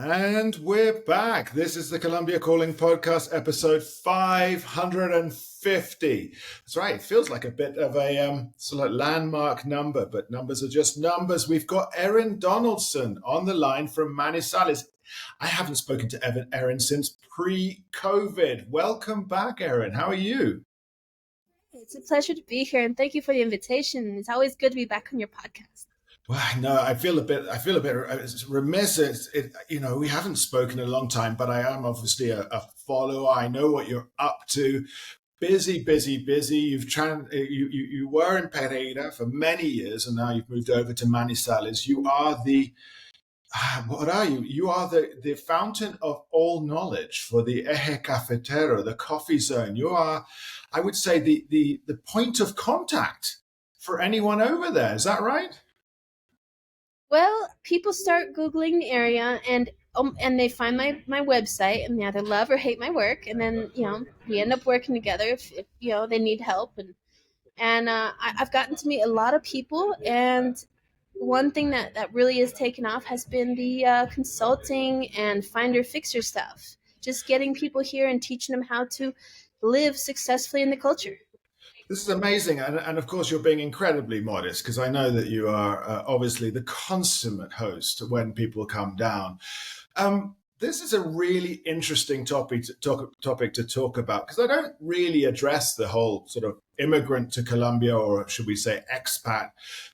And we're back. This is the Colombia Calling Podcast, episode 550. That's right. It feels like a bit of a sort of landmark number, but numbers are just numbers. We've got Erin Donaldson on the line from Manizales. I haven't spoken to Erin since pre-COVID. Welcome back, Erin. How are you? It's a pleasure to be here, and thank you for the invitation. It's always good to be back on your podcast. Well, no, I feel a bit remiss. We haven't spoken in a long time, but I am obviously a follower. I know what you're up to. Busy, busy, busy. You were in Pereira for many years, and now you've moved over to Manizales. You are what are you? You are the fountain of all knowledge for the Eje Cafetero, the coffee zone. You are, I would say, the point of contact for anyone over there. Is that right? Well, people start Googling the area and they find my website and they either love or hate my work, and then we end up working together if they need help, and I've gotten to meet a lot of people, and one thing that really has taken off has been the consulting and finder fixer stuff. Just getting people here and teaching them how to live successfully in the culture. This is amazing. And of course, you're being incredibly modest because I know that you are obviously the consummate host when people come down. This is a really interesting topic to talk about because I don't really address the whole sort of immigrant to Colombia, or should we say expat.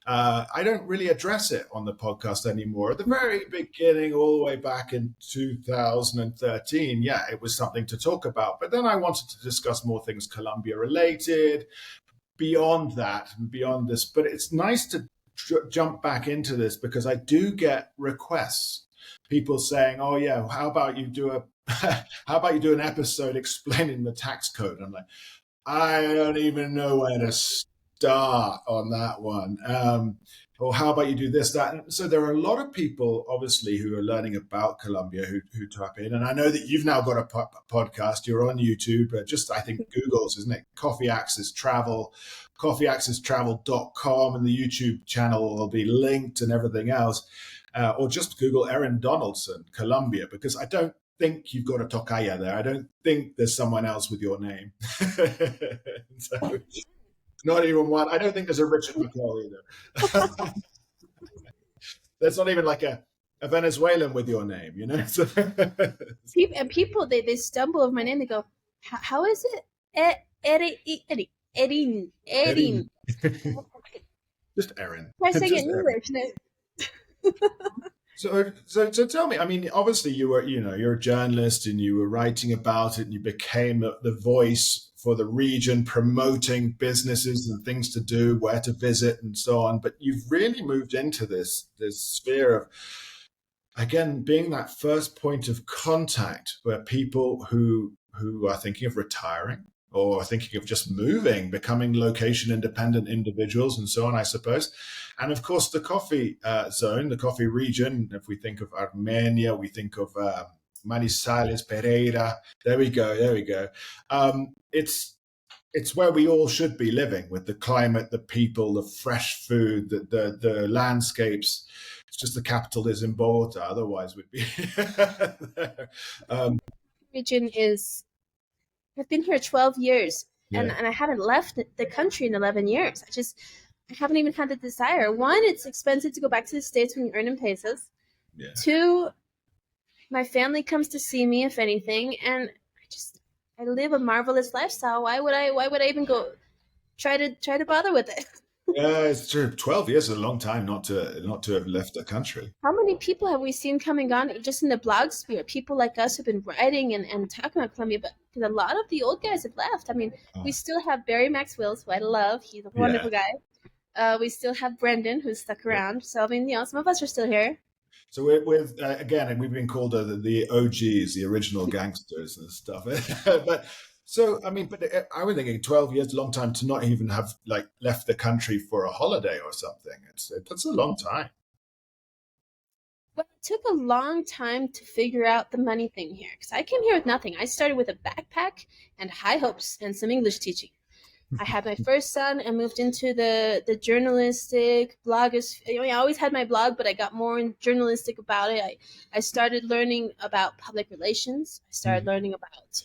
I don't really address it on the podcast anymore. At the very beginning, all the way back in 2013, yeah, it was something to talk about. But then I wanted to discuss more things Colombia related, beyond that and beyond this. But it's nice to jump back into this because I do get requests. People saying, "Oh yeah, how about you do an episode explaining the tax code?" I'm like, I don't even know where to start on that one. Or how about you do this, that? And so there are a lot of people, obviously, who are learning about Colombia who tap in. And I know that you've now got a podcast. You're on YouTube. Just, I think, Google's, isn't it? Coffee Access Travel, coffeeaccesstravel.com, and the YouTube channel will be linked and everything else. Or just Google Erin Donaldson, Colombia, because I don't think you've got a tocaya there. I don't think there's someone else with your name. So, not even one. I don't think there's a Richard Mccoll either. There's not even like a Venezuelan with your name, you know? And people, they stumble over my name. They go, how is it? Erin. Just Erin. Try saying it in English. So tell me, I mean, obviously you're a journalist and you were writing about it and you became the voice for the region, promoting businesses and things to do, where to visit and so on. But you've really moved into this sphere of, again, being that first point of contact where people who are thinking of retiring or thinking of just moving, becoming location independent individuals and so on, I suppose. And of course, the coffee zone, the coffee region, if we think of Armenia, we think of Manizales, Pereira, there we go. It's where we all should be living, with the climate, the people, the fresh food, the landscapes. It's just the capital is in Bogota, otherwise we'd be there. Region is, I've been here 12 years, and I haven't left the country in 11 years. I haven't even had the desire. One, it's expensive to go back to the States when you earn in pesos. Yeah. Two, my family comes to see me, if anything, and I live a marvelous lifestyle. Why would I even go try to bother with it? Yeah, it's true. 12 years is a long time not to have left the country. How many people have we seen come and gone just in the blog sphere? People like us who've been writing and talking about Colombia, but a lot of the old guys have left. I mean, we still have Barry Max Wills, who I love. He's a wonderful guy. We still have Brendan, who's stuck around. So, I mean, some of us are still here. So we've again, we've been called the OGs, the original gangsters and stuff. But so, I mean, but I was thinking 12 years, a long time to not even have left the country for a holiday or something. That's a long time. Well, it took a long time to figure out the money thing here, because I came here with nothing. I started with a backpack and high hopes and some English teaching. I had my first son and moved into the journalistic bloggers. I always had my blog, but I got more journalistic about it. I started learning about public relations. I started Mm. learning about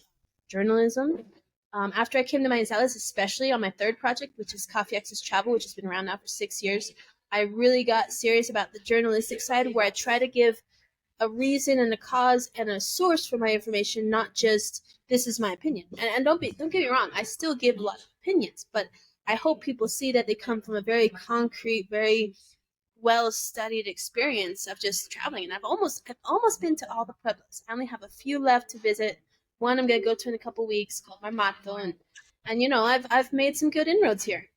journalism. After I came to Manizales, especially on my third project, which is Coffee Access Travel, which has been around now for 6 years, I really got serious about the journalistic side, where I try to give a reason and a cause and a source for my information, not just this is my opinion. And don't get me wrong, I still give a lot of opinions, but I hope people see that they come from a very concrete, very well studied experience of just traveling. And I've almost been to all the pueblos. I only have a few left to visit. One I'm gonna go to in a couple weeks called Marmato, and I've made some good inroads here.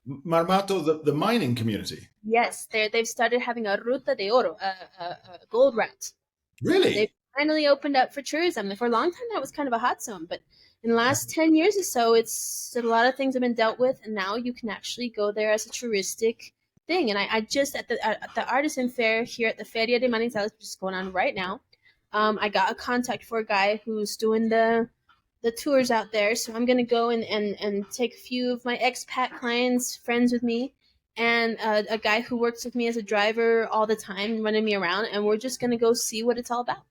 Marmato, the mining community. Yes, they've started having a ruta de oro, a gold route. They Really? finally opened up for tourism. For a long time, that was kind of a hot zone, but in the last 10 years or so, it's a lot of things have been dealt with, and now you can actually go there as a touristic thing. And I just at the artisan fair here at the Feria de Manizales, which is going on right now, I got a contact for a guy who's doing the tours out there. So I'm gonna go and take a few of my expat clients, friends with me, and a guy who works with me as a driver all the time, running me around, and we're just gonna go see what it's all about.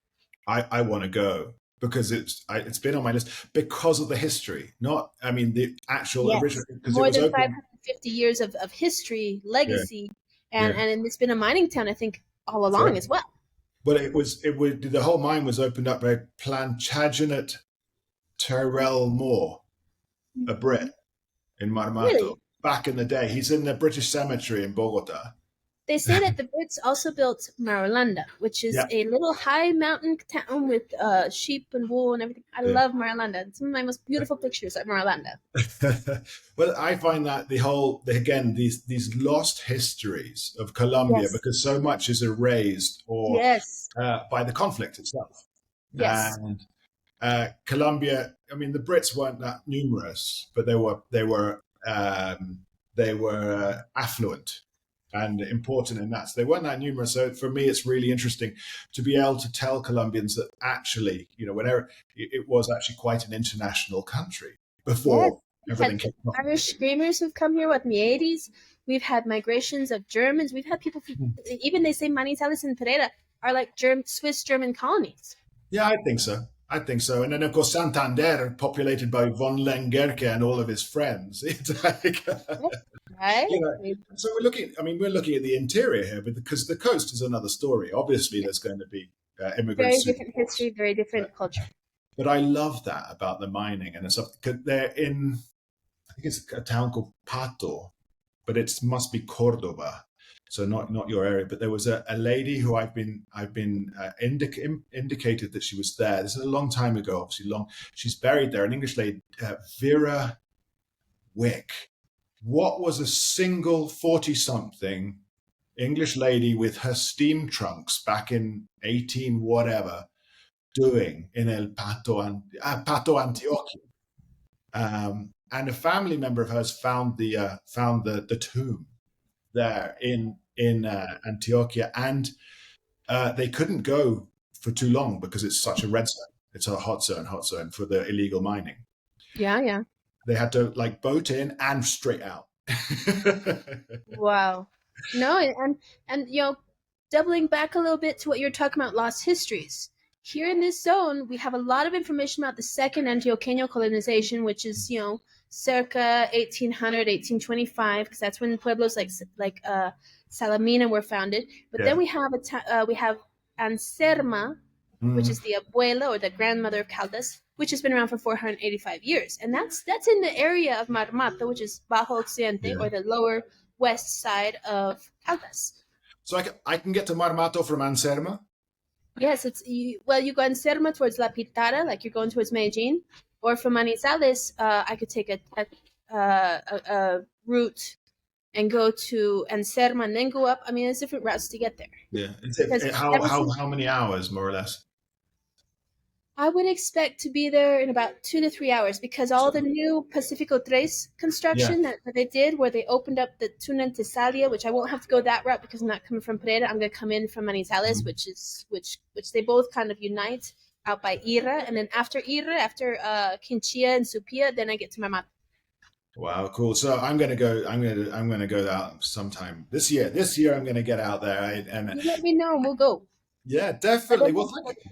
I want to go because it's been on my list because of the history. Not, I mean, the actual original, Yes, because it more was than open. 550 years of history, Yeah, legacy, and yeah, and it's been a mining town, I think, all along forever. as well. But it was the whole mine was opened up by Plantagenet Tyrrell Moore, a Brit in Marmato, Really, back in the day. He's in the British Cemetery in Bogota. they say that the Brits also built Marolanda, which is Yeah, a little high mountain town with sheep and wool and everything. I yeah. love Marolanda. It's some of my most beautiful pictures of Marolanda. Well, I find that again these lost histories of Colombia Yes, because so much is erased or yes, by the conflict itself. yes, And Colombia, I mean, the Brits weren't that numerous, but they were affluent and important in that. So they weren't that numerous. So for me, it's really interesting to be able to tell Colombians that actually, whenever it was actually quite an international country yes. before We've everything had kicked off. Irish screamers who've come here, what, in the 80s. We've had migrations of Germans. We've had people, even they say Manizales and Pereira are like Swiss German colonies. Yeah, I think so. I think so. And then, of course, Santander, populated by von Lengerke and all of his friends. It's like, Right? you know, so we're looking at the interior here, but because the coast is another story. Obviously, there's going to be Very immigrants, different history, very uh, different culture. but I love that about the mining and stuff. Because they're in, I think it's a town called Pato, but it must be Cordoba, so not your area. But there was a lady who I've been indicated that she was there. This is a long time ago, obviously long. She's buried there, an English lady, Vera Wick. What was a single 40-something English lady with her steam trunks back in 18 whatever doing in El Pato Antioquia? And a family member of hers found the tomb there in Antioquia, and they couldn't go for too long because it's such a red zone. It's a hot zone for the illegal mining. Yeah, yeah. They had to like boat in and straight out. Wow. No, and doubling back a little bit to what you're talking about, lost histories. Here in this zone, we have a lot of information about the second Antioqueño colonization, which is, circa 1800, 1825, because that's when pueblos like Salamina were founded. But then Yeah. we have Anserma, which is Mm. the abuela or the grandmother of Caldas, which has been around for 485 years. And that's in the area of Marmata, which is Bajo Occidente, Yeah. or the lower west side of Caldas. So I can get to Marmato from Anserma. Yes, you go in Serma towards La Pitara, like you're going towards Medellin, or from Manizales, I could take a route and go to Anserma and then go up. I mean, there's different routes to get there Yeah. because How ever how since how many hours more or less? I would expect to be there in about 2 to 3 hours because all the So new Pacifico Tres yeah. construction that they did, where they opened up the Tuna Tesalia, which I won't have to go that route because I'm not coming from Pereira. I'm going to come in from Manizales, Mhm. which they both kind of unite out by Ira, and then after Ira, after Quinchia and Supia, then I get to Mamata. Wow, cool. So I'm going to go. I'm going to go out sometime this year. This year I'm going to get out there, and You let me know and we'll go. yeah, But definitely. then Well, thank you.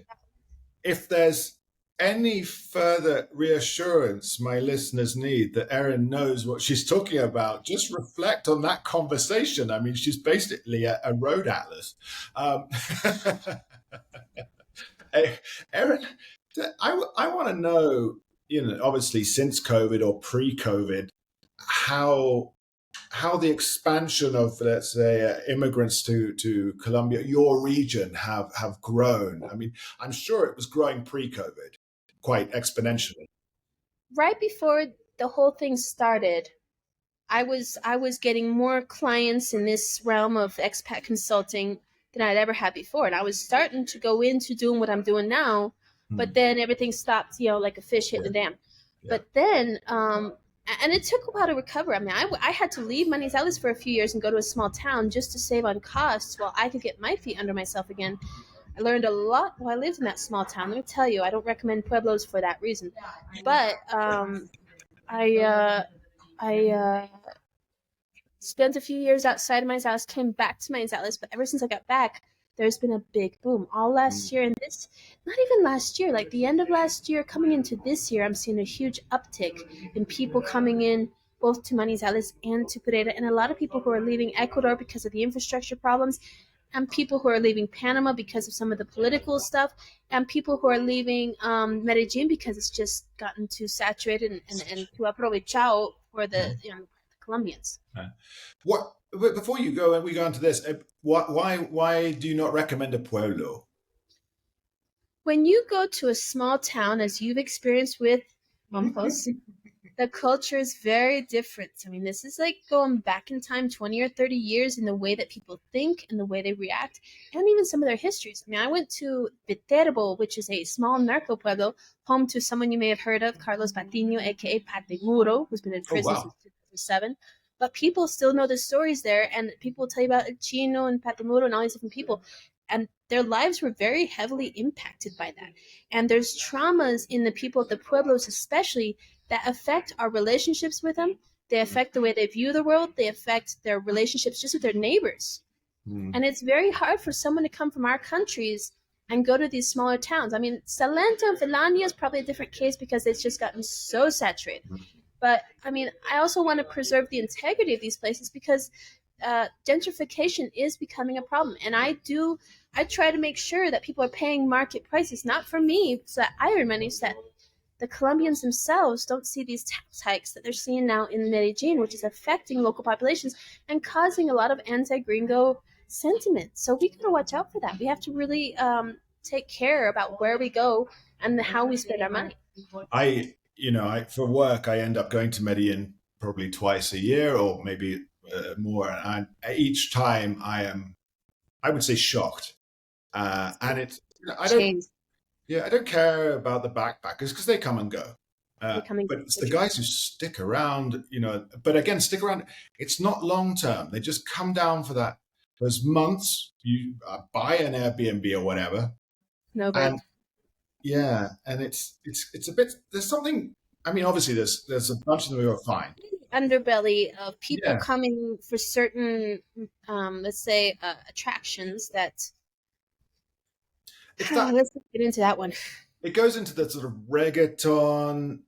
If there's any further reassurance my listeners need that Erin knows what she's talking about, just reflect on that conversation. I mean, she's basically a road atlas. Um, Erin, I want to know, obviously since COVID or pre-COVID, how the expansion of, let's say, immigrants to Colombia, your region, have grown. I mean, I'm sure it was growing pre-COVID quite exponentially. right before the whole thing started, I was getting more clients in this realm of expat consulting than I'd ever had before, and I was starting to go into doing what I'm doing now. But Hmm. then everything stopped, like a fish hitting Yeah, a dam. yeah. But then, and it took a while to recover. I mean, I had to leave Manizales for a few years and go to a small town just to save on costs while I could get my feet under myself again. I learned a lot while I lived in that small town. Let me tell you, I don't recommend pueblos for that reason. But I I spent a few years outside of Manizales, came back to Manizales, but ever since I got back, there's been a big boom. All Mm, last year and this, not even last year, like the end of last year, coming into this year, I'm seeing a huge uptick in people coming in both to Manizales and to Pereira, and a lot of people who are leaving Ecuador because of the infrastructure problems, and people who are leaving Panama because of some of the political stuff, and people who are leaving Medellin because it's just gotten too saturated and too aprovechado for the, mm. the Colombians. What? But before you go and we go into this, why do you not recommend a pueblo? When you go to a small town, as you've experienced with Mampos, the culture is very different. I mean, this is like going back in time 20 or 30 years in the way that people think and the way they react, and even some of their histories. I mean, I went to Viterbo, which is a small narco pueblo, home to someone you may have heard of, Carlos Patiño, aka Patemuro, who's been in Oh prison wow. since 2007. But people still know the stories there, and people will tell you about El Chino and Patemuro and all these different people. And their lives were very heavily impacted by that. And there's traumas in the people of the pueblos, especially, that affect our relationships with them. They affect the way they view the world. They affect their relationships just with their neighbors. Mm, And it's very hard for someone to come from our countries and go to these smaller towns. I mean, Salento and Finlandia is probably a different case because it's just gotten so saturated. But I mean, I also want to preserve the integrity of these places because gentrification is becoming a problem. And I try to make sure that people are paying market prices, not for me, so that I earn money, so that the Colombians themselves don't see these tax hikes that they're seeing now in Medellin, which is affecting local populations and causing a lot of anti-gringo sentiment. So we got to watch out for that. We have to really take care about where we go and how we spend our money. I for work I end up going to Medellin probably twice a year or maybe more, and each time I would say shocked. And it's I don't Change. yeah I don't care about the backpackers because they come and go. They come and But go. it's So the true. guys who stick around, But again, stick around. It's not long term. They just come down for those months. You buy an Airbnb or whatever, No and break. yeah, and it's a bit. There's something. I mean, obviously, there's a bunch of them who are fine. Underbelly of people Yeah, coming for certain, let's say, attractions that. it's that. Let's not get into that one. It goes into the sort of reggaeton,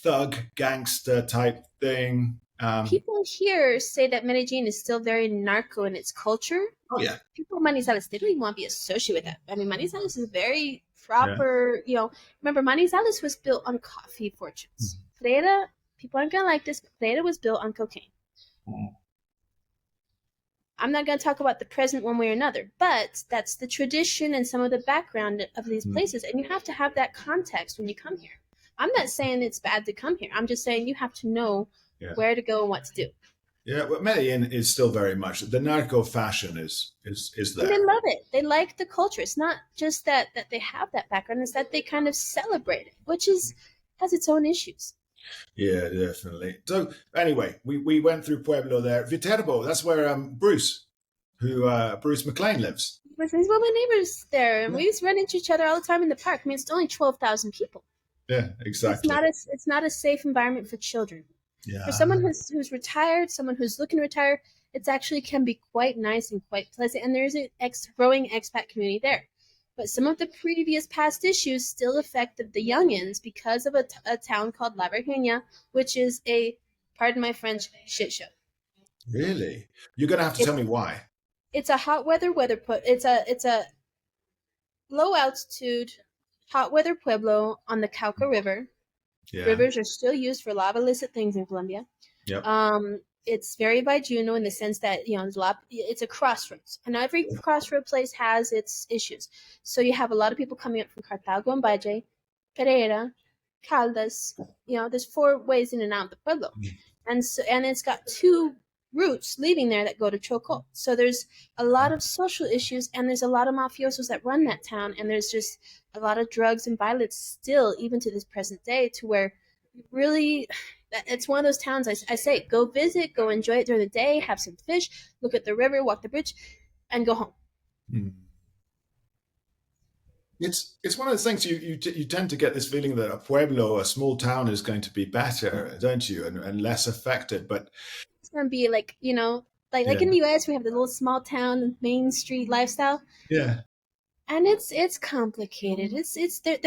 thug, gangster type thing. People here say that Medellin is still very narco in its culture. Oh yeah, People in Manizales, they don't even want to be associated with that. I mean, Manizales is very yeah. proper, Remember, Manizales was built on coffee fortunes. Pereira, people aren't going to like this, but Pereira was built on cocaine. Mhm. I'm not going to talk about the present one way or another, but that's the tradition and some of the background of these places. And you have to have that context when you come here. I'm not saying it's bad to come here. I'm just saying you have to know Yeah. where to go and what to do. Yeah, but Medellin is still very much the narco fashion is And they there. love it. They like the culture. It's not just that they have that background, it's that they kind of celebrate it, which is has its own issues. Yeah, definitely. So anyway, we went through Pueblo there. Viterbo, that's where Bruce McLean lives. But these were my neighbors there, and Yeah, we used to run into each other all the time in the park. I mean, it's only 12,000 people. yeah, It's exactly. not a safe environment for children. For Yeah. someone who's retired, someone who's looking to retire, it's actually can be quite nice and quite pleasant. And there's a growing expat community there. But some of the previous past issues still affected the youngins because of a town called La Virginia, which is a, pardon my French, shit show. Really? You're going to have to tell It's me why. it's a hot weather put. It's a low altitude hot weather pueblo on the Cauca River. Yeah. Rivers are still used for a lot of illicit things in Colombia. Yep. It's very by Juno in the sense that there's a lot. It's a crossroads, and every crossroad place has its issues. So you have a lot of people coming up from Cartago and Valle, Pereira, Caldas. There's four ways in and out of the pueblo, and it's got two routes leaving there that go to Choco. So there's a lot of social issues, and there's a lot of mafiosos that run that town, and there's just a lot of drugs and violence still, even to this present day, to where really it's one of those towns I say go visit, go enjoy it during the day, have some fish, look at the river, walk the bridge, and go home. Mm. It's one of those things you tend to get this feeling that a pueblo, a small town, is going to be better, don't you, and less affected. But It's gonna be like like yeah, in the US we have the little small town main street lifestyle, yeah, and it's complicated. It's they're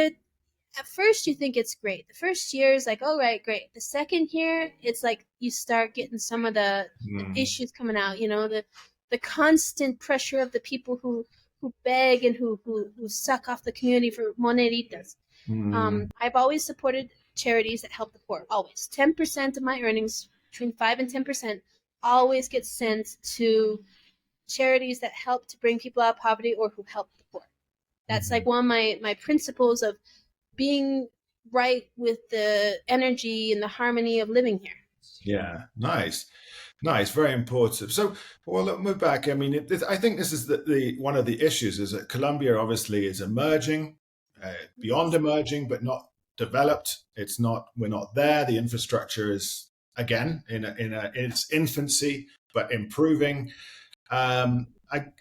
at first you think it's great. The first year is like, all right, great. The second year, it's like you start getting some of the mm, issues coming out. The constant pressure of the people who beg and who suck off the community for moneditas. mm, I've always supported charities that help the poor. Always, 10% of my earnings, between 5 and 10%, always gets sent to charities that help to bring people out of poverty or who help the poor. That's mm. like one of my principles of being right with the energy and the harmony of living here. Yeah, nice. Nice, very important. So, well, look, move back. I mean, I think this is the one of the issues is that Colombia obviously is emerging, beyond emerging, but not developed. It's not. We're not there. The infrastructure is again in its infancy, but improving.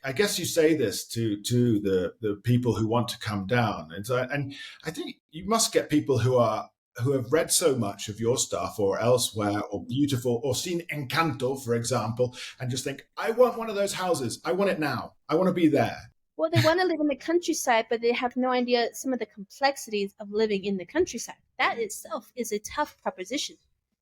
I guess you say this to the people who want to come down, and I think you must get people who have read so much of your stuff or elsewhere or beautiful or seen Encanto, for example, and just think, I want one of those houses. I want it now. I want to be there. Well, they want to live in the countryside, but they have no idea some of the complexities of living in the countryside. That itself is a tough proposition.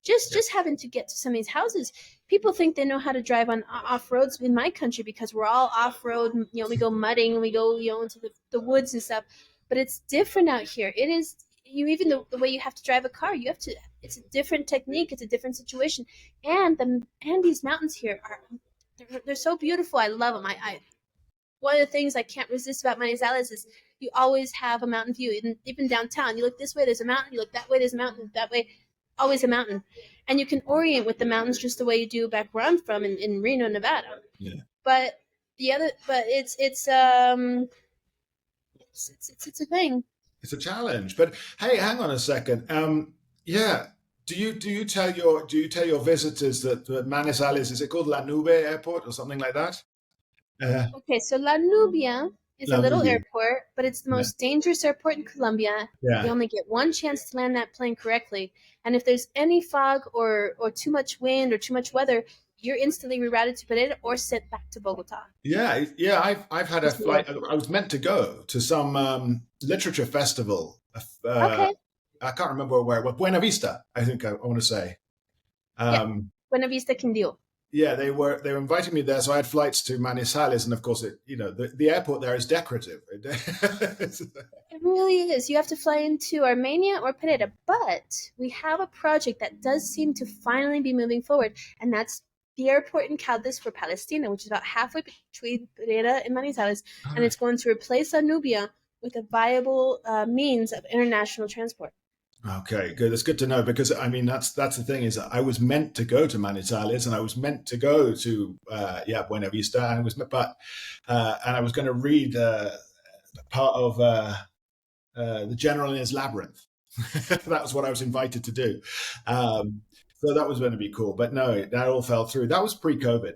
Just having to get to some of these houses, people think they know how to drive on off roads in my country because we're all off road. We go mudding and we go into the woods and stuff. But it's different out here. It is you even the way you have to drive a car. You have to. It's a different technique. It's a different situation. And the Andes Mountains here are they're so beautiful. I love them. I one of the things I can't resist about Manizales is you always have a mountain view. Even downtown, you look this way, there's a mountain. You look that way, there's a mountain. That way, always a mountain. And you can orient with the mountains just the way you do back where I'm from in Reno, Nevada. Yeah. But it's a thing. It's a challenge. But hey, hang on a second. Yeah. Do you tell your visitors that Manizales, is it called La Nube Airport or something like that? Uh, Okay, so La Nubia is a La little Nube. airport, but it's the Yeah. most dangerous airport in Colombia. You Yeah. only get one chance to land that plane correctly. And if there's any fog or too much wind or too much weather, you're instantly rerouted to Pereira or sent back to Bogota. Yeah. I've had a Just the flight. I airport. was meant to go to some literature festival. Uh, Okay. I can't remember where. Well, Buena Vista, I think I want to say. Yeah. Um, Buena Vista Quindío. yeah, they were inviting me there, so I had flights to Manizales, and of course, the airport there is decorative. It really is. You have to fly into Armenia or Pereira. But we have a project that does seem to finally be moving forward, and that's the airport in Caldas for Palestina, which is about halfway between Pereira and Manizales, All and right. it's going to replace Anubia with a viable means of international transport. Okay, good. It's good to know because I mean that's the thing is I was meant to go to Manizales and I was meant to go to Buena Vista and I was and I was going to read part of the General in his Labyrinth. That was what I was invited to do. Um, So that was going to be cool, but no, that all fell through. That was pre-COVID,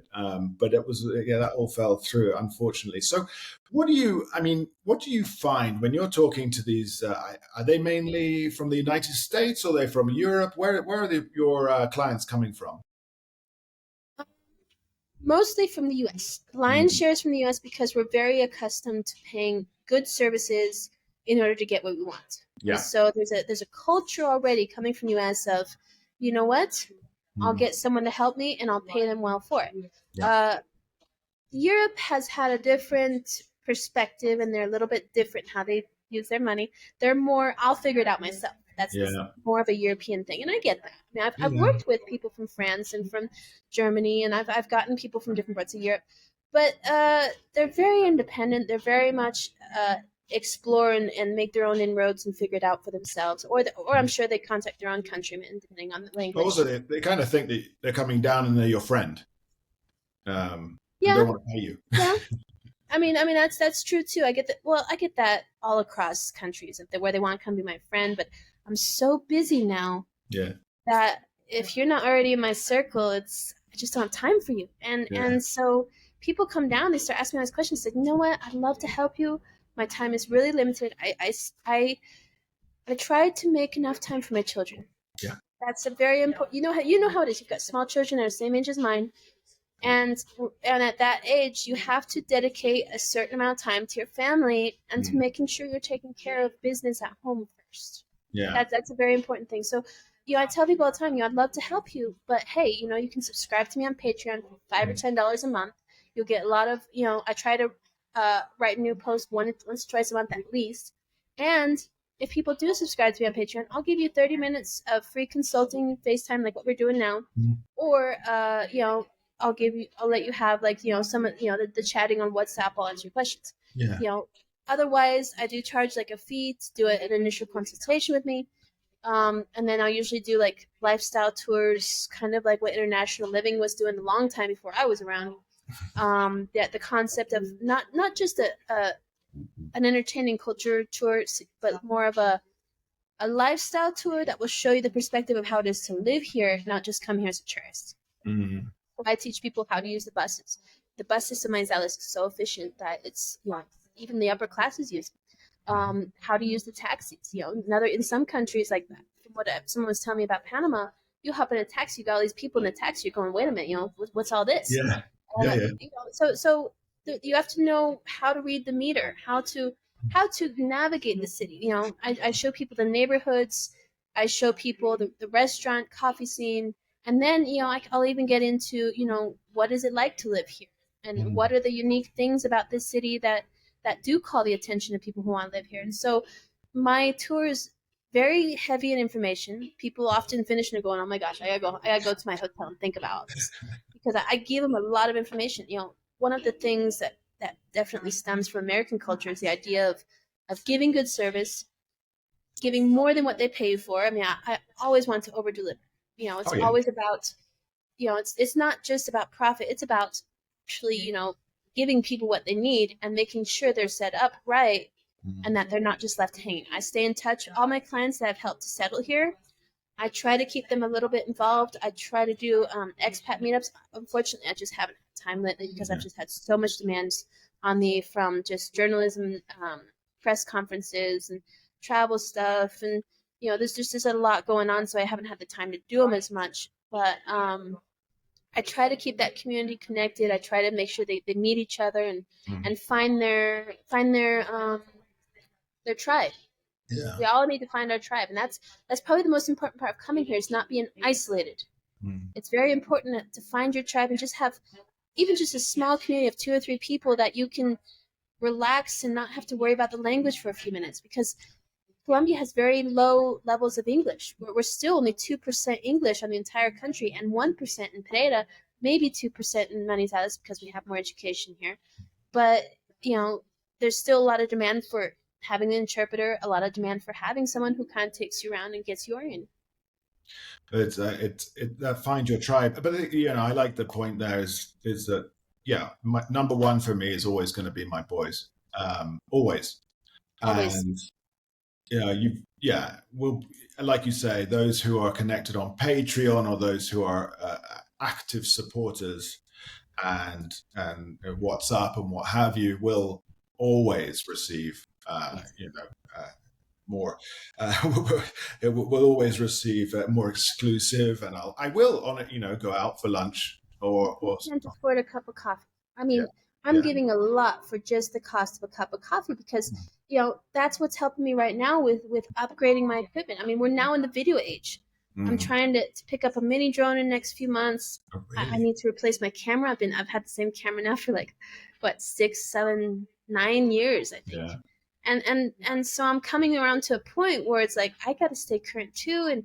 but it was yeah, that all fell through, unfortunately. So, what do you find when you're talking to these? Are they mainly from the United States, or are they from Europe? Where are your clients coming from? Mostly from the US. The lion's Mm, share is from the US because we're very accustomed to paying good services in order to get what we want. And yeah, so there's a culture already coming from US of, you know what? I'll mm, get someone to help me and I'll pay them well for it. yeah, Uh, Europe has had a different perspective and they're a little bit different how they use their money. They're more, I'll figure it out myself. That's yeah, more of a European thing. And I get that. I mean, I've yeah. worked with people from France and from Germany, and I've gotten people from different parts of Europe. But they're very independent. They're very much explore and make their own inroads and figure it out for themselves. Or I'm sure they contact their own countrymen, depending on the Also, language. they kind of think that they're coming down and they're your friend, and Yeah, don't want to pay you. yeah. I mean that's true too. I get that. Well, I get that all across countries where they want to come be my friend. But I'm so busy now Yeah, that if you're not already in my circle, I just don't have time for you. And yeah, and so people come down, they start asking me these questions. Like, you know what? I'd love to help you. My time is really limited. I try to make enough time for my children. yeah. That's a very important. You know how it is. You've got small children that are the same age as mine, and and at that age you have to dedicate a certain amount of time to your family and to Mm, making sure you're taking care of business at home first. yeah. That's a very important thing. So I tell people all the time, I'd love to help you, but hey, you can subscribe to me on Patreon for $5 or $10 a month. You'll get a lot of, I try to write a new post once twice a month at least. And if people do subscribe to me on Patreon, I'll give you 30 minutes of free consulting, FaceTime, like what we're doing now, Mm, or I'll let you have, like, some of, the chatting on WhatsApp. I'll answer your questions. yeah. You know, Otherwise I do charge like a fee to do an initial consultation with me. And then I'll usually do like lifestyle tours, kind of like what international living was doing a long time before I was around. The concept of not just an entertaining culture tour, but more of a lifestyle tour that will show you the perspective of how it is to live here, not just come here as a tourist. Mm, I teach people how to use the buses. The bus system in Manizales is so efficient that even the upper classes use it. How to use the taxis. In some countries, like that, from what someone was telling me about Panama, you hop in a taxi, you got all these people in the taxi. You're going, wait a minute, what's all this? yeah, yeah, yeah. You have to know how to read the meter, how to navigate the city. I show people the neighborhoods, I show people the restaurant, coffee scene, and then I'll even get into what is it like to live here, and Mm, what are the unique things about this city that do call the attention of people who want to live here. And so my tour is very heavy in information. People often finish and they're going, "Oh my gosh, I gotta go to my hotel and think about all this," because I give them a lot of information. One of the things that definitely stems from American culture is the idea of giving good service, giving more than what they pay for. I mean, I always want to over deliver. It's oh yeah. always about, it's not just about profit. It's about actually, giving people what they need and making sure they're set up right Mm, and that they're not just left hanging. I stay in touch. All my clients that I've helped to settle here, I try to keep them a little bit involved. I try to do expat meetups. Unfortunately, I just haven't had time lately because I've yeah. just had so much demands on me from just journalism, press conferences, and travel stuff. And, there's a lot going on, so I haven't had the time to do them as much. But I try to keep that community connected. I try to make sure they meet each other Mm, and find their tribe. yeah. We all need to find our tribe, and that's probably the most important part of coming here is not being isolated. Mm, It's very important to find your tribe and just have even just a small community of two or three people that you can relax and not have to worry about the language for a few minutes, because Colombia has very low levels of English. We're still only 2% English on the entire country, and 1% in Pereira, maybe 2% in Manizales because we have more education here. But, there's still a lot of demand for having an interpreter, a lot of demand for having someone who kind of takes you around and gets you oriented. Find your tribe. But I like the point there is that yeah, number one for me is always going to be my boys, always. Always. And well, like you say, those who are connected on Patreon or those who are active supporters and WhatsApp and what have you will always receive, Yes. more. Will always receive more exclusive, and I will on it, go out for lunch People or can't afford a cup of coffee. I yeah, mean, I'm yeah, giving a lot for just the cost of a cup of coffee because, that's what's helping me right now with upgrading my equipment. I mean, we're now in the video age. I'm mm. trying to pick up a mini drone in the next few months. Oh, I really, need to replace my camera. I've had the same camera now for like what 6, 7, 9 years, I think. yeah, And so I'm coming around to a point where it's like I got to stay current too,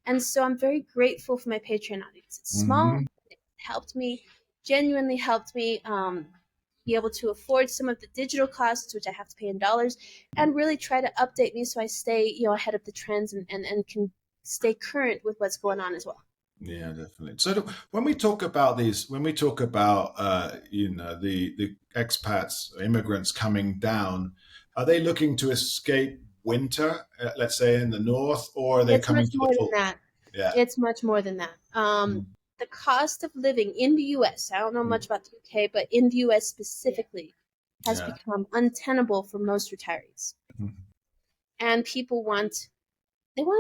and so I'm very grateful for my Patreon audience. It's small, hmm, helped me, genuinely helped me be able to afford some of the digital costs, which I have to pay in dollars, and really try to update me so I stay, ahead of the trends and can stay current with what's going on as well. yeah, definitely. So when we talk about these, when we talk about the expats, immigrants coming down, are they looking to escape winter, let's say in the north, or are they It's much coming for the more than full? that. Yeah. It's much more than that. Mm, The cost of living in the U.S., I don't know mm, much about the U.K., but in the U.S. specifically, has yeah. become untenable for most retirees. Mm, And they want to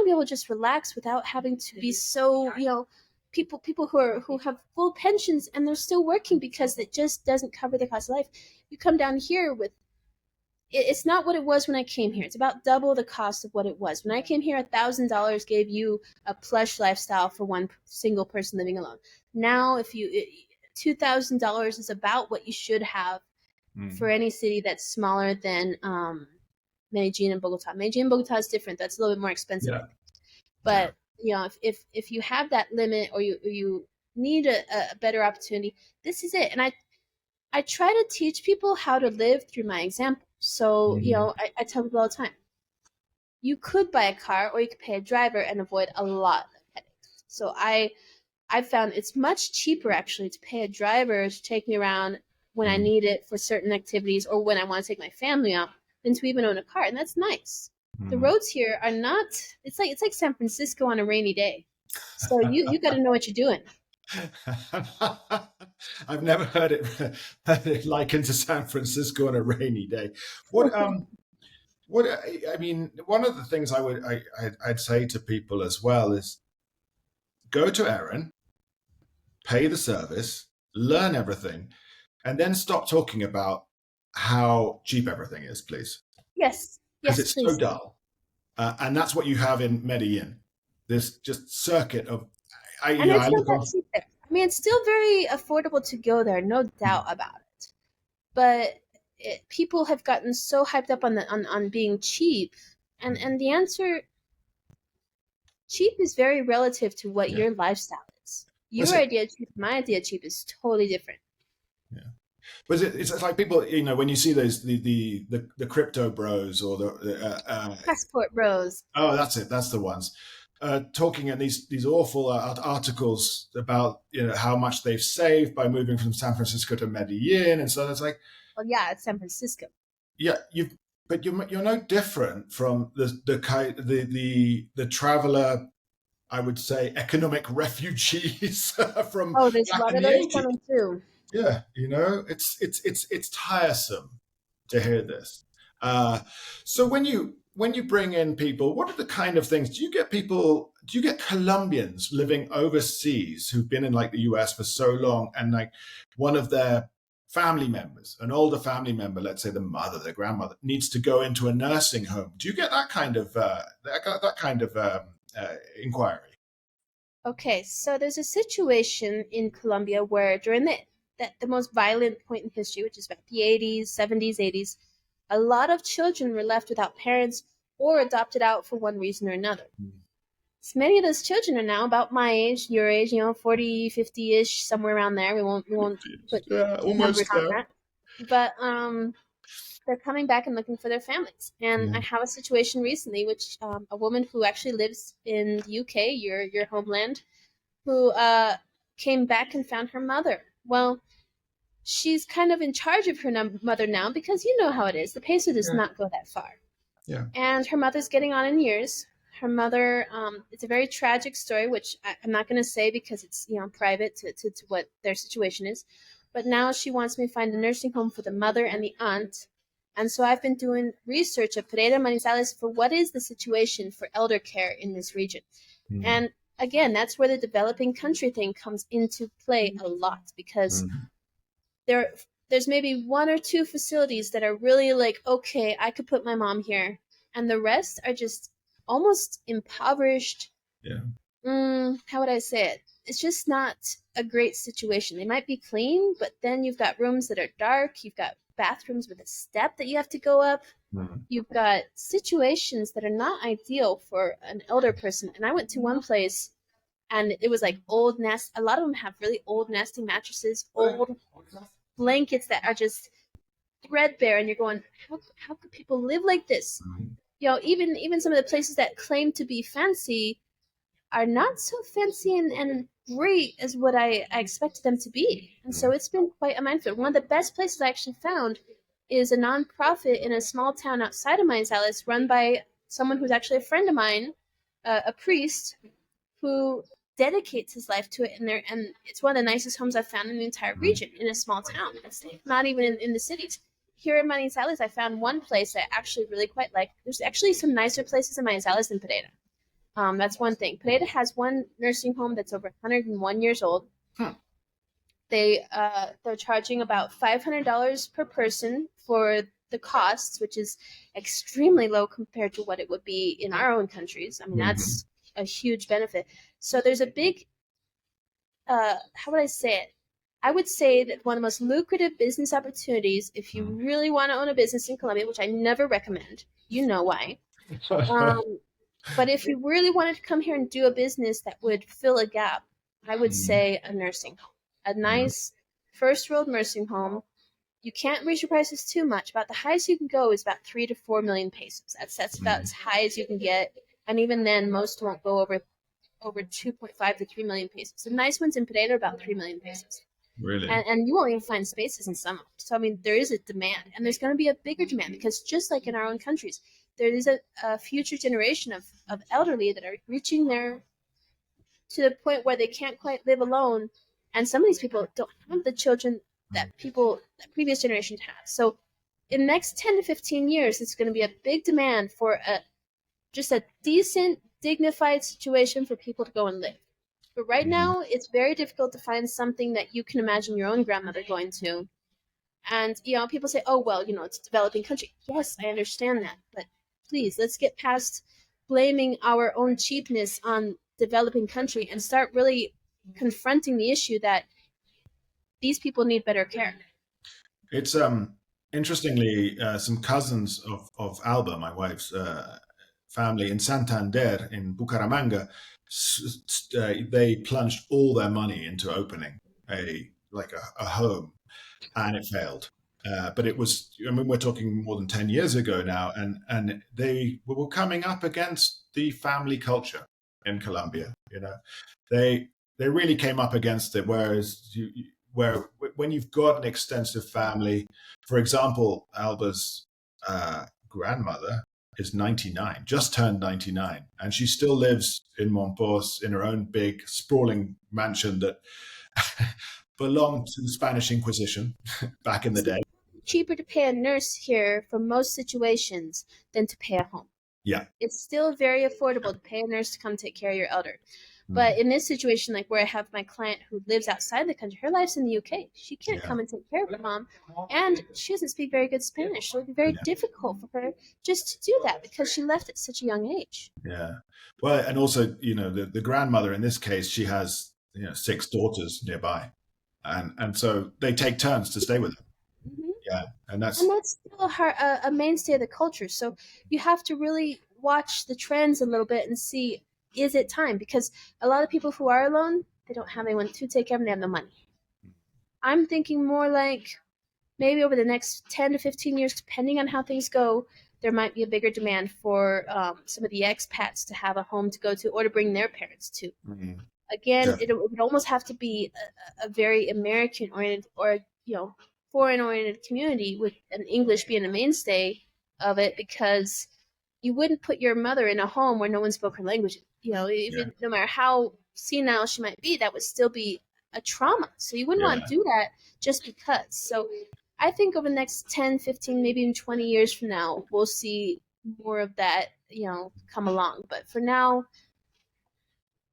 be able to just relax without having to be so, people who have full pensions and they're still working because it just doesn't cover the cost of life. You come down here with it's not what it was when I came here. It's about double the cost of what it was when I came here. $1,000 gave you a plush lifestyle for one single person living alone. Now, if you $2,000 is about what you should have for mm, any city that's smaller than Medellin and Bogota. Medellin and Bogota is different. That's a little bit more expensive, I yeah. think. Yeah. But if you have that limit or you need a better opportunity, this is it. And I try to teach people how to live through my example. So, Mhm. I tell people all the time, you could buy a car or you could pay a driver and avoid a lot of headaches. So I found it's much cheaper actually to pay a driver to take me around when I Mm, need it for certain activities or when I want to take my family out than to even own a car. And that's nice. The mm. roads here are not it's like San Francisco on a rainy day. So you got to know what you're doing. I've never heard it likened to San Francisco on a rainy day. What I mean, one of the things I'd say to people as well is go to Erin, pay the service, learn everything, and then stop talking about how cheap everything is, please, Yes. because Yes, it's so please. dull. And that's what you have in Medellin. This just circuit of And I it's not look that on. cheap there. I mean, it's still very affordable to go there, no doubt about it. But people have gotten so hyped up on being cheap, and the answer, cheap is very relative to what Yeah, your lifestyle is. was Your it? idea of cheap, my idea of cheap is totally different. Yeah. Was it? It's like people, when you see those the crypto bros or the Passport bros. oh, that's it, that's the ones talking in these awful articles about how much they've saved by moving from San Francisco to Medellin, and so it's like, Well, yeah, it's San Francisco. yeah, you're no different from the traveler, I would say, economic refugees from Oh, there's a back lot in of the those 80s. coming too. Yeah, it's tiresome to hear this. Uh, so when you bring in people, what are the kind of things? Do you get people? Do you get Colombians living overseas who've been in like the US for so long, and like one of their family members, an older family member, let's say the mother, the grandmother, needs to go into a nursing home? Do you get that kind of inquiry? Okay, so there's a situation in Colombia where during the most violent point in history, which is about the 80s, 70s, 80s, a lot of children were left without parents or adopted out for one reason or another. So many of those children are now about my age, your age, 40, 50-ish, somewhere around there. We won't put Yeah, numbers almost on there. that. But they're coming back and looking for their families. And I Yeah. have a situation recently, which a woman who actually lives in the UK, your homeland, who came back and found her mother. Well, she's kind of in charge of her mother now because you know how it is. The peso does not go that far. Yeah. and her mother's getting on in years. Her mother, it's a very tragic story, which I'm not going to say because it's private to what their situation is. But now she wants me to find a nursing home for the mother and the aunt, and so I've been doing research at Pereira Manizales for what is the situation for elder care in this region. Mm. And again, that's where the developing country thing comes into play a lot because Mm. there there's maybe one or two facilities that are really like, okay, I could put my mom here, and the rest are just almost impoverished. Yeah. How would I say it? It's just not a great situation. They might be clean, but then you've got rooms that are dark. You've got bathrooms with a step that you have to go up. Mm. You've got situations that are not ideal for an elder person. And I went to one place and it was like old nest. A lot of them have really old nasty mattresses, old blankets that are just threadbare, and you're going, how could people live like this? Mm. Even some of the places that claim to be fancy are not so fancy and great as what I expected them to be. And so it's been quite a minefield. One of the best places I actually found is a nonprofit in a small town outside of Manizales run by someone who's actually a friend of mine, a priest who dedicates his life to it. And it's one of the nicest homes I've found in the entire region in a small town. It's not even in the cities. Here in Manizales, I found one place that I actually really quite like. There's actually some nicer places in Manizales than Pereira. That's one thing. Pereira has one nursing home that's over 101 years old. Huh. They're charging about $500 per person for the costs, which is extremely low compared to what it would be in our own countries. I mean, that's a huge benefit. So there's a big, how would I say it? I would say that one of the most lucrative business opportunities, if you really want to own a business in Colombia, which I never recommend, you know why. But if you really wanted to come here and do a business that would fill a gap, I would say a nursing home, a nice first world nursing home. You can't raise your prices too much. About the highest you can go is about 3 to 4 million pesos. That's about as high as you can get, and even then, most won't go over 2.5 to 3 million pesos. The nice ones in Pereira are about 3 million pesos. Really? And you won't even find spaces in some of them. So, I mean, there is a demand, and there's going to be a bigger demand because just like in our own countries, there is a future generation of elderly that are reaching their to the point where they can't quite live alone, and some of these people don't have the children that previous generations have. So, in the next 10 to 15 years, it's going to be a big demand for just a decent, dignified situation for people to go and live. But right now, it's very difficult to find something that you can imagine your own grandmother going to. And, people say, oh, well, it's a developing country. Yes, I understand that. But please, let's get past blaming our own cheapness on developing country and start really confronting the issue that these people need better care. It's interestingly some cousins of Alba, my wife's family in Santander in Bucaramanga. They plunged all their money into opening a home, and it failed. But it was, I mean, we're talking more than 10 years ago now, and they were coming up against the family culture in Colombia. They really came up against it. Whereas when you've got an extensive family, for example, Alba's grandmother is 99, just turned 99, and she still lives in Montpos in her own big, sprawling mansion that belonged to the Spanish Inquisition back in the day. Cheaper to pay a nurse here for most situations than to pay a home. Yeah. It's still very affordable to pay a nurse to come take care of your elder. But in this situation, like where I have my client who lives outside the country, her life's in the UK. She can't come and take care of her mom. And she doesn't speak very good Spanish. So it would be very difficult for her just to do that because she left at such a young age. Yeah. Well, and also, the grandmother in this case, she has 6 daughters nearby. And so they take turns to stay with her. Mm-hmm. Yeah. And that's still a mainstay of the culture. So you have to really watch the trends a little bit and see, is it time? Because a lot of people who are alone, they don't have anyone to take care of them, they have no money. I'm thinking more like maybe over the next 10 to 15 years, depending on how things go, there might be a bigger demand for some of the expats to have a home to go to or to bring their parents to. Mm-hmm. Again, it would almost have to be a very American-oriented or, foreign-oriented community with an English being a mainstay of it, because you wouldn't put your mother in a home where no one spoke her language. Yeah, Even no matter how senile she might be, that would still be a trauma. So you wouldn't want yeah. to do that just because. So I think over the next 10, 15, maybe even 20 years from now, we'll see more of that, come along. But for now,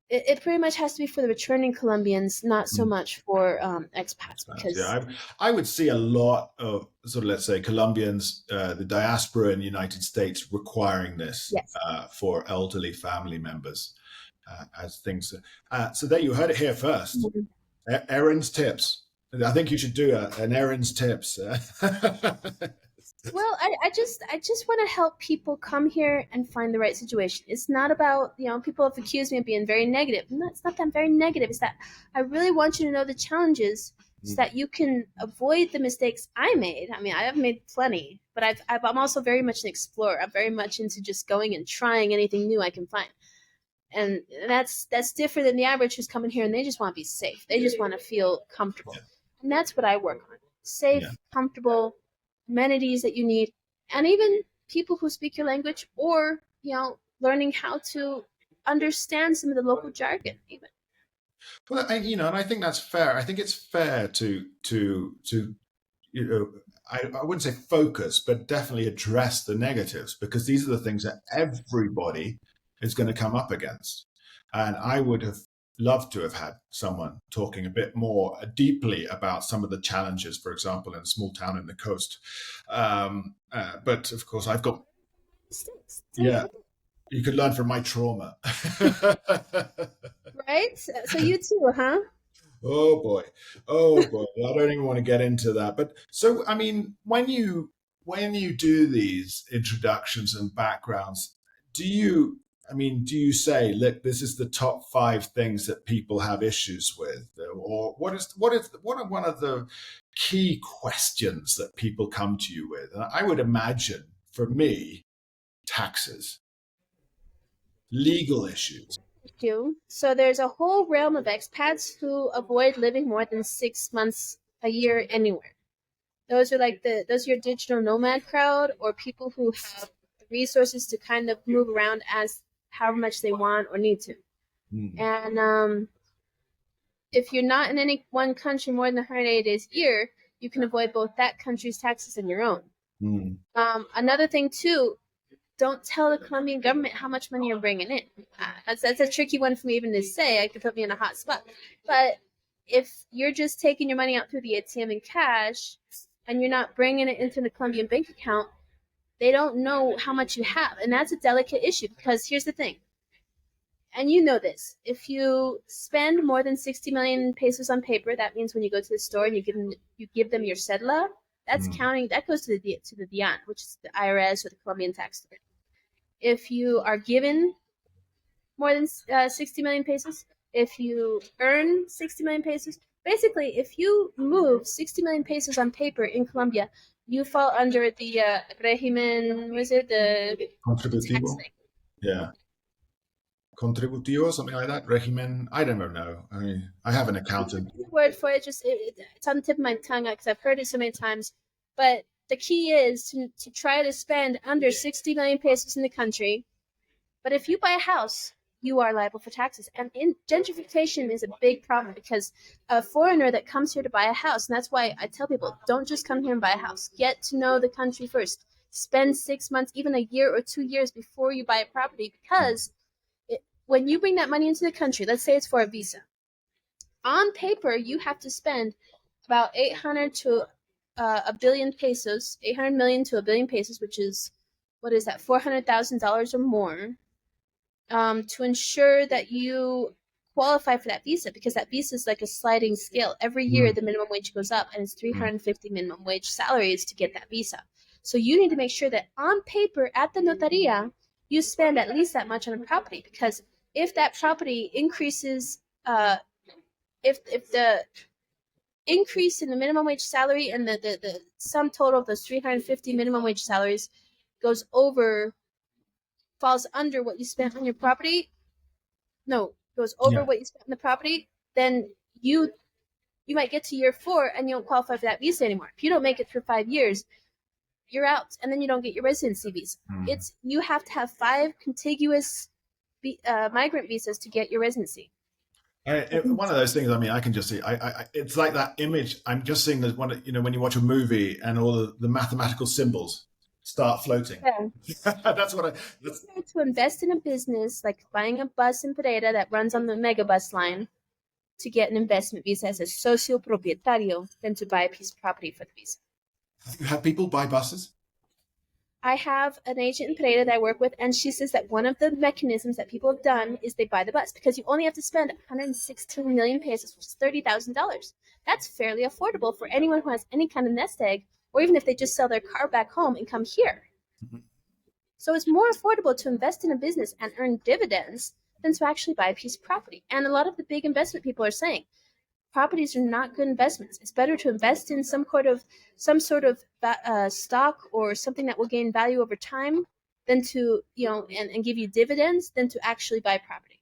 it pretty much has to be for the returning Colombians, not so Mm. much for expats, because Yeah, I would see a lot of sort of, let's say, Colombians, the diaspora in the United States requiring this yes. for elderly family members as things. So there you heard it here first. Mhm. Erin's tips. I think you should do an Erin's tips. Well, I just want to help people come here and find the right situation. It's not about, people have accused me of being very negative. No, it's not that I'm very negative. It's that I really want you to know the challenges so that you can avoid the mistakes I made. I mean, I have made plenty, but I'm also very much an explorer. I'm very much into just going and trying anything new I can find. And that's different than the average who's coming here and they just want to be safe. They just want to feel comfortable, Yeah, and that's what I work on: yeah. safe, comfortable, amenities that you need, and even people who speak your language, or learning how to understand some of the local jargon even. Well, and I think that's fair. I think it's fair to you know, I wouldn't say focus, but definitely address the negatives because these are the things that everybody is going to come up against. And I would have loved to have had someone talking a bit more deeply about some of the challenges, for example, in a small town in the coast. But of course, I've got, Mistakes. That's how you yeah, pick it. you could learn from my trauma. Right? So you too, huh? Oh boy. Oh boy. I don't even want to get into that. But so I mean, when you do these introductions and backgrounds, do you say, look, this is the top five things that people have issues with? Or what are one of the key questions that people come to you with? And I would imagine for me, taxes, legal issues. You. So there's a whole realm of expats who avoid living more than 6 months a year anywhere. Those are your digital nomad crowd, or people who have the resources to kind of move around as however much they want or need to. Hmm. And if you're not in any one country more than 180 days a year, you can avoid both that country's taxes and your own. Hmm. Another thing too, don't tell the Colombian government how much money you're bringing in. That's a tricky one for me even to say. It could put me in a hot spot. But if you're just taking your money out through the ATM in cash and you're not bringing it into the Colombian bank account, they don't know how much you have. And that's a delicate issue because here's the thing. And you know this. If you spend more than 60 million pesos on paper, that means when you go to the store and you give them your cedula, that's Hmm. counting. That goes to the DIAN, which is the IRS or the Colombian tax authority. If you are given more than 60 million pesos, if you earn 60 million pesos, basically, if you move 60 million pesos on paper in Colombia, you fall under the régimen, was it the tax Contributivo? thing? Yeah. Contributivo, something like that. Regimen. I don't know. I have an accountant. The word for it, it's on the tip of my tongue because I've heard it so many times. But the key is to try to spend under 60 million pesos in the country. But if you buy a house, you are liable for taxes. And gentrification is a big problem because a foreigner that comes here to buy a house, and that's why I tell people, don't just come here and buy a house. Get to know the country first. Spend 6 months, even a year or 2 years before you buy a property, because when you bring that money into the country, let's say it's for a visa, on paper you have to spend about 800 to a billion pesos, 800 million to a billion pesos, which is, what is that, $400,000 or more, to ensure that you qualify for that visa, because that visa is like a sliding scale. Every year Mm, the minimum wage goes up, and it's mm, 350 minimum wage salaries to get that visa. So you need to make sure that on paper at the notaria you spend at least that much on a property, because if that property increases, if the increase in the minimum wage salary and the sum total of those 350 minimum wage salaries goes over, falls under what you spent on your property, no, goes over yeah. what you spent on the property, then you might get to year 4 and you don't qualify for that visa anymore. If you don't make it through 5 years, you're out, and then you don't get your residency visa. Mm. It's you have to have 5 contiguous migrant visas to get your residency. One of those things. I mean, I can just see. It's like that image. I'm just seeing that one. When you watch a movie and all the mathematical symbols start floating. Yeah. That's what I. That's, To invest in a business like buying a bus in Pereira that runs on the megabus line to get an investment visa as a socio propietario than to buy a piece of property for the visa. you have people buy buses. I have an agent in Pereira that I work with, and she says that one of the mechanisms that people have done is they buy the bus because you only have to spend 116 million pesos, which is $30,000. That's fairly affordable for anyone who has any kind of nest egg, or even if they just sell their car back home and come here. Mhm. So it's more affordable to invest in a business and earn dividends than to actually buy a piece of property. And a lot of the big investment people are saying properties are not good investments. It's better to invest in some sort of stock or something that will gain value over time than to and give you dividends than to actually buy property.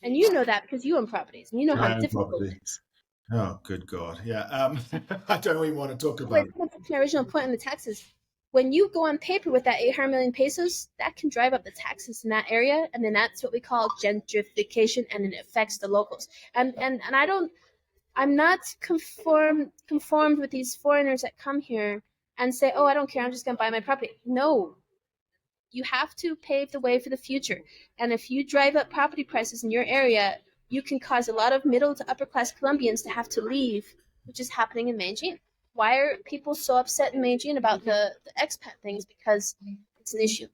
And you know that because you own properties and you know how I own difficult property. it is. Oh, good God! Yeah. I don't even want to talk But about it. to my original point on the taxes, when you go on paper with that 800 million pesos, that can drive up the taxes in that area, and then that's what we call gentrification, and it affects the locals. And I'm not conformed with these foreigners that come here and say, "Oh, I don't care. I'm just going to buy my property." No, you have to pave the way for the future. And if you drive up property prices in your area, you can cause a lot of middle to upper class Colombians to have to leave, which is happening in Medellin. Why are people so upset in Medellin about the expat things? Because it's an issue.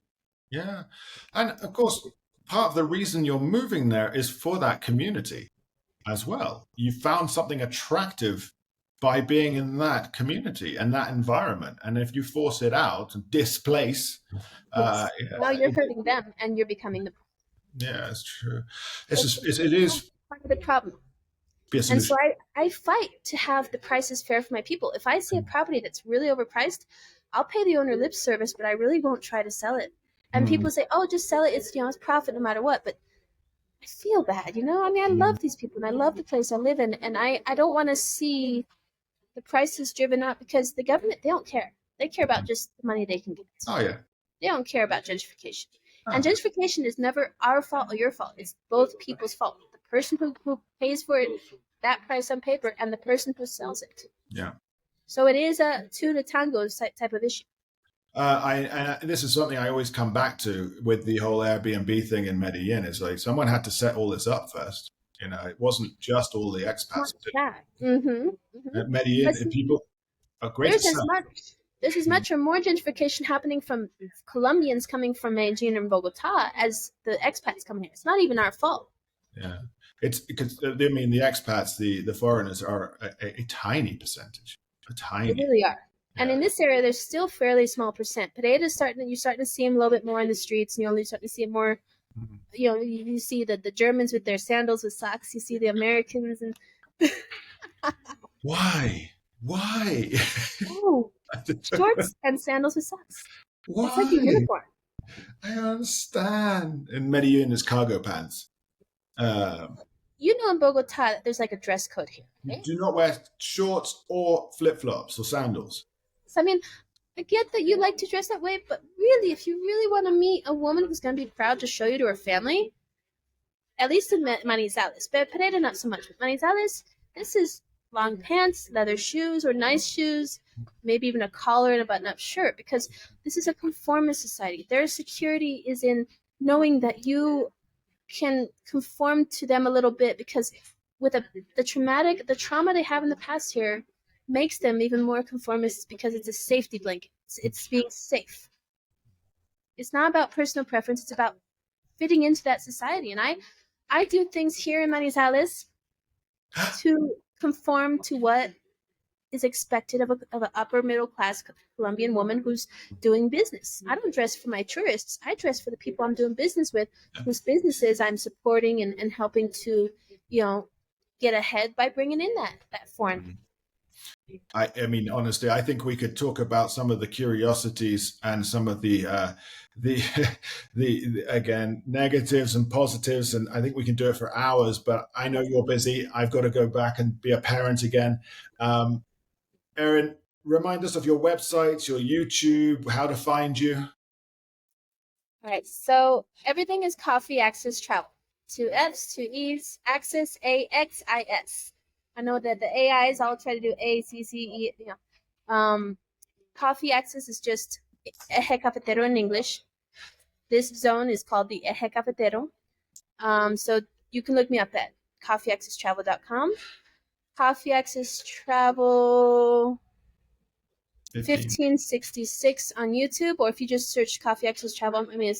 Yeah, and of course, part of the reason you're moving there is for that community as well. You found something attractive by being in that community and that environment, and if you force it out and displace, Yes. Now yeah, you're hurting them and you're becoming the yeah, it's true. it's It is part of the problem. be a And so solution. I fight to have the prices fair for my people. If I see a property that's really overpriced, I'll pay the owner lip service, but I really won't try to sell it. And Mm, people say, "Oh, just sell it. It's profit no matter what." But I feel bad, I mean, I mm, love these people and I love the place I live in, and I don't want to see the prices driven up because the government, they don't care. They care about mm. just the money they can get. Oh yeah. They don't care about gentrification. And Ah, gentrification is never our fault or your fault. It's both people's fault. The person who pays for it, that price on paper, and the person who sells it. yeah. So it is a two to tango type of issue. And this is something I always come back to with the whole Airbnb thing in Medellin. Is like someone had to set all this up first. It wasn't just all the expats. Not that. Mm-hmm. Mm-hmm. But Medellin see, people are great at there's as selling. much there's as much or more gentrification happening from Colombians coming from Medellin and Bogota as the expats coming here. It's not even our fault. Yeah, it's because I mean the expats, the foreigners are a tiny percentage, a They tiny. really are. And Yeah. in this area, there's still fairly small percent. Pereira's you're starting to see them a little bit more in the streets. You're starting to see it more. Mhm. You see the Germans with their sandals with socks. You see the Americans and Why? Why? oh, shorts and sandals with socks. It's like a Why? uniform. I understand. In Medellin, there's cargo pants. Um, In Bogota, there's like a dress code here, you right? do not wear shorts or flip flops or sandals. So I mean, I get that you like to dress that way, but really, if you really want to meet a woman who's going to be proud to show you to her family, at least in Manizales, but Pereira not so much. With Manizales, this is long pants, leather shoes, or nice shoes, maybe even a collar and a button-up shirt, because this is a conformist society. Their security is in knowing that you can conform to them a little bit, because with the trauma they have in the past here makes them even more conformist because it's a safety blanket. It's being safe. It's not about personal preference. It's about fitting into that society. And I do things here in Manizales to conform to what is expected of an upper middle class Colombian woman who's doing business. I don't dress for my tourists. I dress for the people I'm doing business with, whose businesses I'm supporting and helping to, get ahead by bringing in that foreign. I mean, honestly, I think we could talk about some of the curiosities and some of the, again negatives and positives, and I think we can do it for hours. But I know you're busy. I've got to go back and be a parent again. Um, Erin, remind us of your websites, your YouTube, how to find you. All right, so everything is Coffee Access Travel. 2 F's, 2 E's, Access, AXIS. I know that the AIs all try to do ACCE. Coffee Access is just Eje Cafetero in English. This zone is called the Eje Cafetero. So you can look me up at coffeeaccesstravel.com. Coffee Access Travel 1566 on YouTube, or if you just search Coffee Access Travel, I mean,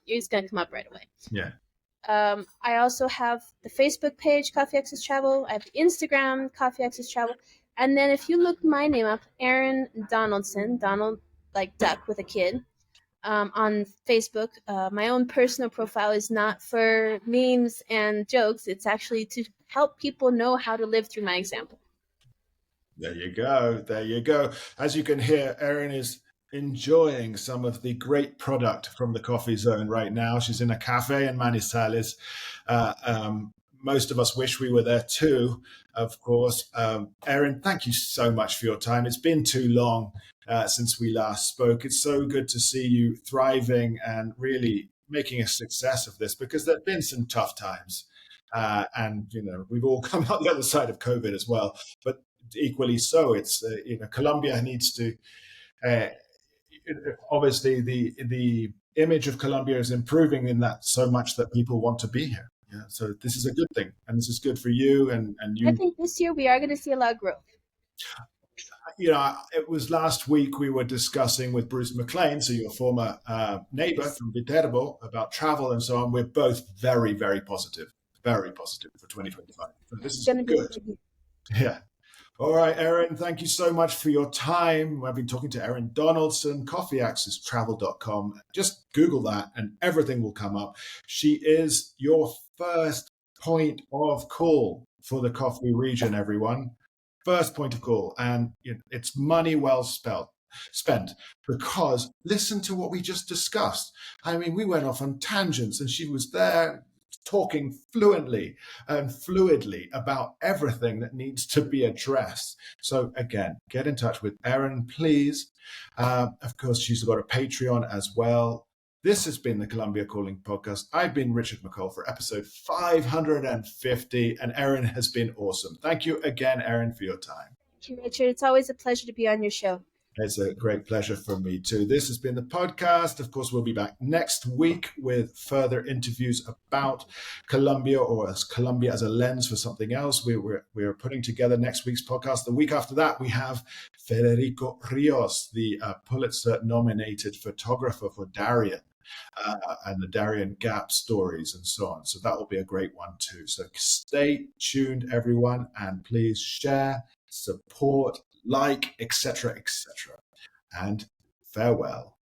it's going to come up right away. Yeah. I also have the Facebook page, Coffee Access Travel. I have Instagram, Coffee Access Travel. And then if you look my name up, Erin Donaldson, Donald like duck with a kid, on Facebook. My own personal profile is not for memes and jokes. It's actually to help people know how to live through my example. There you go. There you go. As you can hear, Erin is enjoying some of the great product from the Coffee Zone right now. She's in a cafe in Manizales. Most of us wish we were there too, of course. Erin, thank you so much for your time. It's been too long since we last spoke. It's so good to see you thriving and really making a success of this, because there have been some tough times. And, we've all come out the other side of COVID as well. But equally so, it's, Colombia needs to, obviously the image of Colombia is improving in that so much that people want to be here. Yeah, so this is a good thing, and this is good for you and you. I think this year we are going to see a lot of growth. It was last week we were discussing with Bruce McLean, so your former neighbor from Viterbo, about travel and so on. We're both very, very positive for 2025. So this is good. Yeah. All right, Erin, thank you so much for your time. I've been talking to Erin Donaldson, coffeeaccesstravel.com. Just Google that and everything will come up. She is your first point of call for the coffee region, everyone. First point of call. And it's money well spent, because listen to what we just discussed. I mean, we went off on tangents and she was there talking fluently and fluidly about everything that needs to be addressed. So again, get in touch with Erin, please. Of course, she's got a Patreon as well. This has been the Colombia Calling Podcast. I've been Richard Mccoll for episode 550, and Erin has been awesome. Thank you again, Erin, for your time. Thank you, Richard. It's always a pleasure to be on your show. It's a great pleasure for me too. This has been the podcast. Of course, we'll be back next week with further interviews about Colombia, or as Colombia as a lens for something else. We're putting together next week's podcast. The week after that, we have Federico Rios, the Pulitzer-nominated photographer for Darien. And the Darien Gap stories and so on. So that will be a great one too. So stay tuned, everyone, and please share, support, like, etc., etc. And farewell.